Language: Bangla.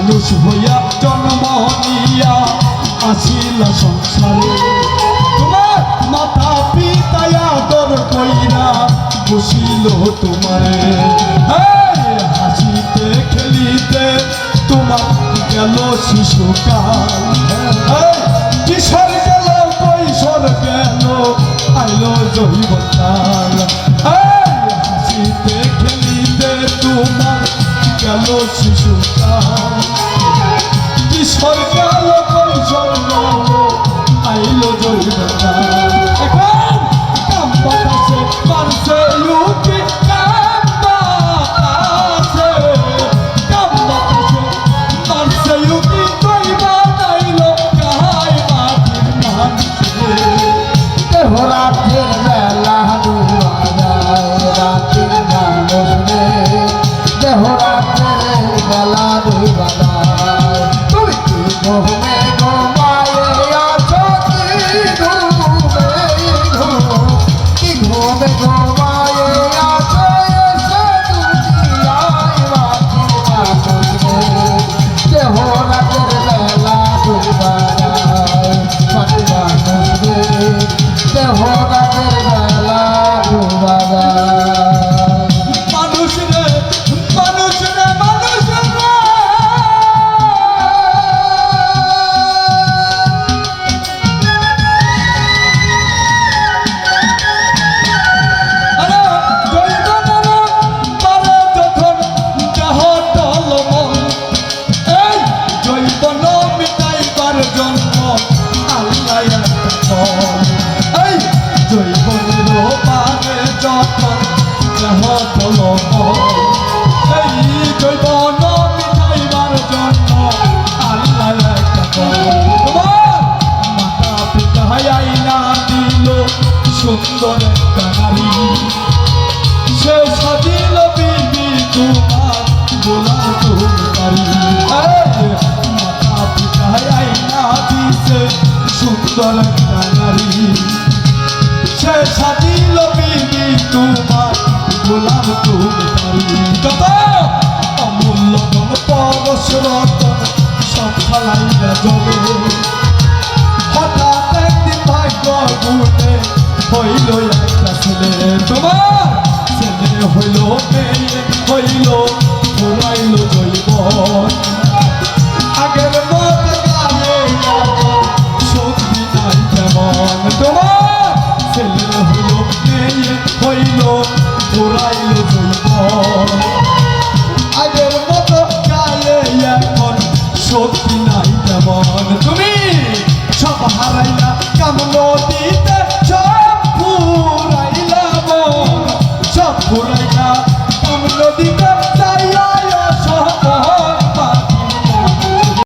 মানুষ হইয়া জন্ম নিয়া আসিলা সংসারে তোমার মাতা পিতায় আদর কইরা বসিল তোমারে হাসিতে খেলিতে তোমার গেল শিশুকাল কিশোর গেল কৈশোর গেল আইলো জৈবকাল হাসিতে খেলিতে তোমার গেল শিশুকাল কিশোর গেল কৈশোর গেল আইলো জৈবকাল এখন কাম বাতাসে মারছে ইউকি কাম বাতাসে মারছে ইউকি কইবা নাইলো কাহাই মাটির মানুষে রাতের বেলা ডুবা যায় রাতের মানুষ রে দেহ রাতের বেলা ডুবা যায় তুই কি ঘুমে ঘুমায়ে আছো কি ঘুমে ঘুমায়ে আছো এসে তুমি আই বাকি মানুষ রে দেহ রাতের বেলা ডুবা যায় মাটি মানুষ রে দেহ রাতের বেলা ডুবা যায় মানুষ রে মানুষ রে মানুষ রে আরে জৈবনরে পারে যখন দেহ টলমল এই জৈবন মিটাইবার জন্য আল্লাহ একটা ফল এই জৈবনের পারে যখন দেহ টলমল এই জৈবন মিটাইবার জন্য আল্লাহ একটা ফল তোমার মাতা পিতা আইনা দিল সুন্দর একটা নারী সে সাজিল বিবি তোমার গোলাম তুমি পারি মাতা পিতা আইনা দিছে সুন্দর একটা নারী সে সাজিল বিবি তোমার গোলাম তুমি পারি কত অমূল্য ধন পরশ রতন সব ফালাইয়া জলে হঠাৎ একদিন ভাগ্য গুণে হইল একটা ছেলে তোমার ছেলে হইল মেয়ে হইল ঘুরাইল জৈবন আগের মত গায়ে শক্তি নাই তেমন তোমার ছেলে হইল মেয়ে হইল ঘুরাইল জৈবন আগের মত গায়ে এখন শক্তি নাই তেমন তুমি সব হারাইলা কামন দিতে সব ফুরাইলা মন সব ফুরাইলা কামন দিতে